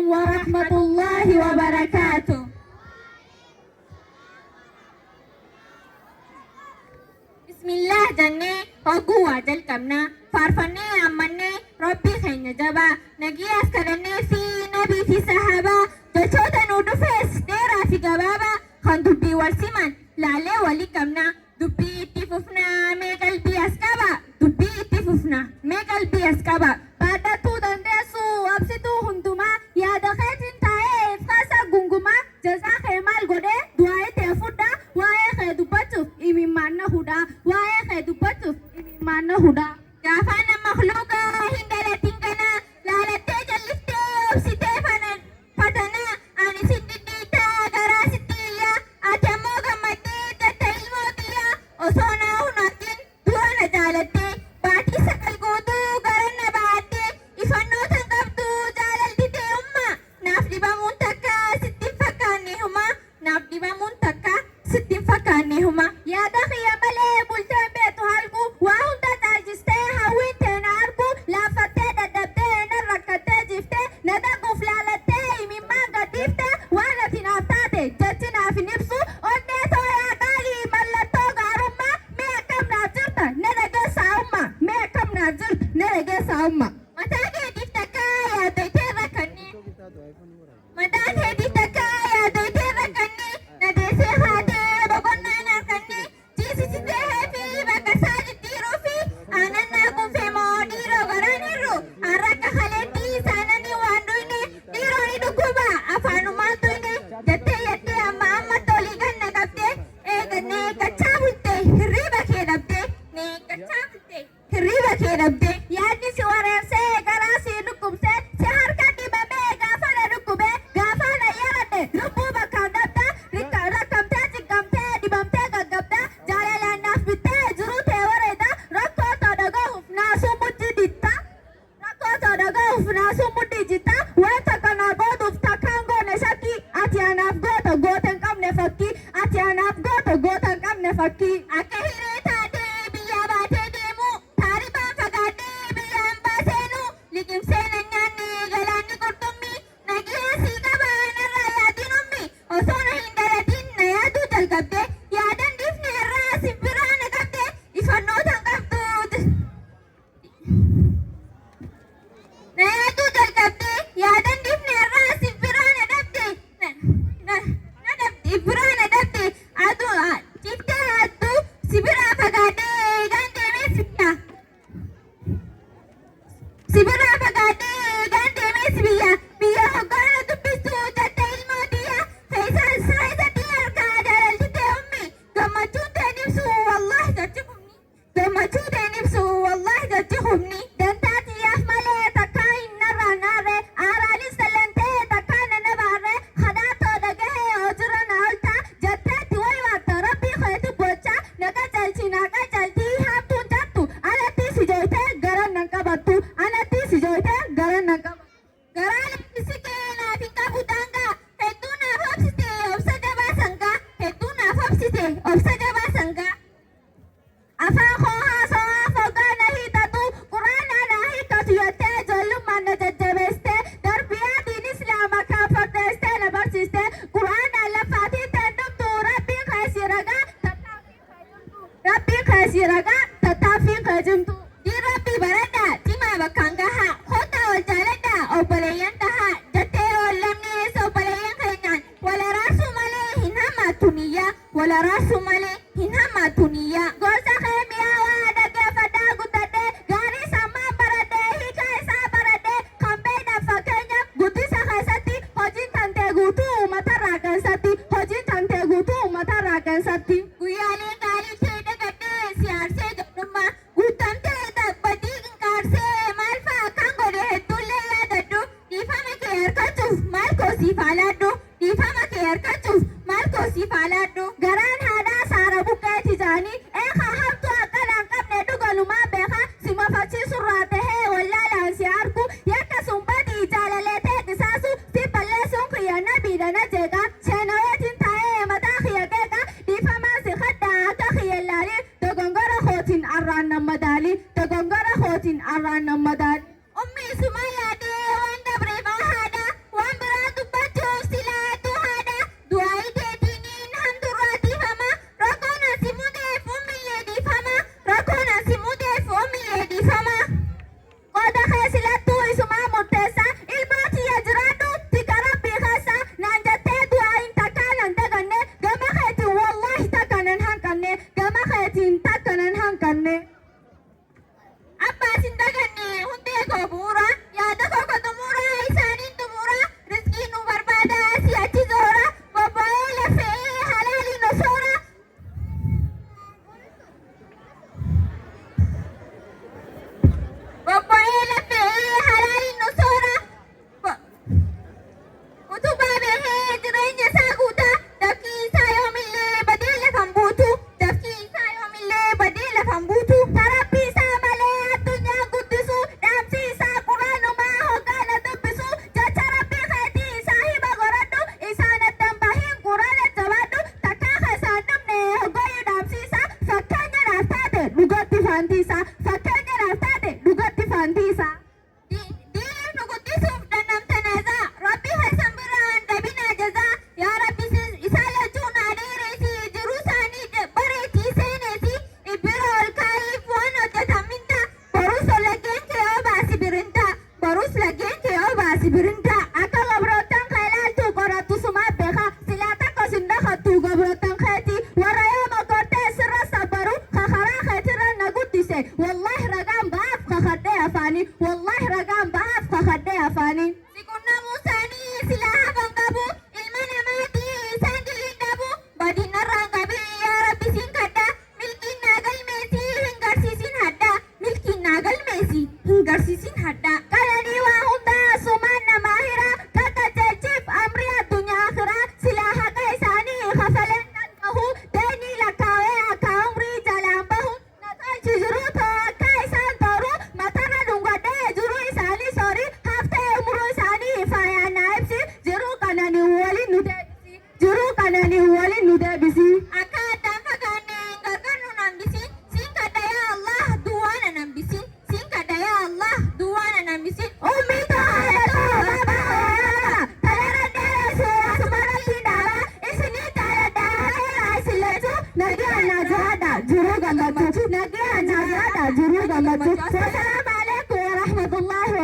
warahmatullahi wabarakatuh. Bismillah jannee hogguu waa jalqabnaa faarfannee ammannee rabbii keenya jabaa nagiyaas kadhannee fi nabii fi sahabaa jechoota nu dhufees dheeraa fi gabaabaa kan dubbii wal siman laalee walii qabnaa dubbii itti fufnaa mee qalbii as qaba dubbii itti fufnaa mee qalbii as qaba baadhatuu dandeessu absituu hundumaa yaada keetiin taa'ee ifkaasa gungumaa jazaa kee maal godhee du'aa itti fudhaa waa'ee kee dubbachuuf imimmaanna hudhaa waa'ee kee dubbachuuf imimmaanna hudhaa gaafaan makluuqa hin galatin kanaa laalattee jalliftee obsitee fatanaa ani sin dhidhiitaa garaa sittiyyaa ati ammoo gammaddee jatta ilmootiyyaa osoo naa hun argin du'a na jaalattee baatii sagal guutuu garanna baattee ifannoo tan qabduu jaalalditee ummaa naaf dhibamuun takka sittin fakkaanne humaa naaf dhibamuun takka sittin fakkaanne humaa yaada kiyya malee bulteen beetu halkuu waa hunda caalchistee hawwiin teena argu laaffattee dadhabdee na rakkattee jiftee na dhaquuf laalattee imimmaan gadhiiftee waan ati naaf taate jechi naaf hin ibsu onnee tooyaa qaalii mallattoo gaarummaa mee akkam naaf jirta na dhageessaa ummaa mee akkam naaf jirta na dhageessaa ummaa mataa keetiif takka yaaddoytee rakkannee mataa keetiif takka yaaddoytee rakkannee na deessee haatee boqonnaan harkannee jiisisitee heefii bakka isaa jijjiiruu fi aanannaa kunfee moo dhiiroo garaniirru harrakka kaleettii saananii waan duyne dhiiroo ni dhukkuba afaanumaan duyne jettee yattee amma tolii ganna qabdee eegannee eeggachaa bultee hirriiba kee dhabdee nee eeggachaa bultee hirriiba kee dhabdee yaadni si wareersee garaa si dhukkubsee si harka dhibamee gaafa na dhukkubee gaafa na yaradhe lubbuu bakkaan dhabdaa rakkamtee ciggamtee dhibamtee gaggabdaa jaalalaan naaf bittee jiruu tee wareeda rakkoo todhaga'uuf naasuu muddi dittaa rakkoo todhaga'uuf naasuu muddi jittaa wanta kana gootuuf takkaan goone shakkii ati anaaf goota goota hin qabne fakkii ati anaaf goota goota hin qabne fakkii akka hiree taatee biyyaa baatee deemu taaribaan fagaadhee biyyaan baaseenuu liqimsee na nyaanne galaanni qurxummii nagiyaa sii qabaa narraa yaadin ummi osoo na hin galatin na yaaduu jalqabdee yaadan dhiifne irraa simbiraa na qabdee ifannootan qabdu na yaaduu jalqabdee yaadan dhiifne irraa simbiraa na dhabde na dhabde biraa na dhabde aduu ciftee adduu sibiraa fagaadhee eegaan deemee sibiyyaa sibiraa fagaadhee eegaan deemee sibiyyaa biyya hoggaana dubbistuu jatta ilmootiyyaa feesaa isaa isatti harkaa jaalalditee ummi gammachuun teen ibsu wallahi jechi humni gammachuu teen ibsu wallahi jechi humni dantaa xiyyaaf malee takkaa hin narraa naarree aaraanis sallantee takkaa na nabaarree kadhaatoo dhagahee hoojira na oltaa jetteetti way waatta rabbii keetu bochaa naqa caaltii haamtuun jattu anatti si jooytee garan nan qabattu anatti si jooytee garan nan qabattu garaa lakkisi kee naaf hin qabu daangaa hedduu naaf obsite obsa jabaa sangaa hedduu naaf obsite obsa jabaa sangaa afaan koo haasawaa fogaa na hiixatu quraanaa na hiikkatu jettee ijoollummaan na jajjabeessitee darbiyaa diin islaama kaaffatteessitee na barsiistee quraanaa laffaatii teendumtu rabbiin keesii ragaa rabbiin keesii ragaa tattaaffiin keejimtu diin rabbii baradhaa cimaa bakkaan gahaa kottaa wal jaaladhaa obboleeyyan tahaa jettee oollamnees obboleeyyan keenyaan wal araarsuu malee hin hammaattu niyyaa wal araarsuu malee hin hammaattu niyyaa gorsa kee mi'aawaa dhaggeeffadhaa guddadhee gaarii sammaa baradhee hiika isaa baradhee kan beeknaaf fakkeenya guddisa keessatti hojiin tantee guutuu matarraa keessatti hojiin tantee guutuu matarraa keessatti guyyaalee gaarii kee dhagadhee siyaarsee jedhummaa guutamtee dhaabbatii qinqaarsee maal fa'a kan godhe hedduullee yaadadhu dhiifama kee harkachuuf maal koosiif haalaadhu dhiifama kee harkachuuf maal koosiif haalaadhu garaan haadhaa saara buqqeeti jaanii eekaa hamtuu akkanaan qabne dhugalumaa beekaa si mafachiisurraa tahee wallaalaan si argu yakka sun badii jaalalee ta'e qisaasu si balleessuun kiyya nabiidha na jeeqaa seenaweetiin taa'ee mataa kiyya qeeqaa dhiifamaa si kadhaa akka kiyya ilaalii dogongora kootiin arraan nan madaalii dogongora kootiin arraan nan madaalii ummii suma yaadee waan dabreefaa haadhaa waan جنود المجوس السلام عليكم ورحمة الله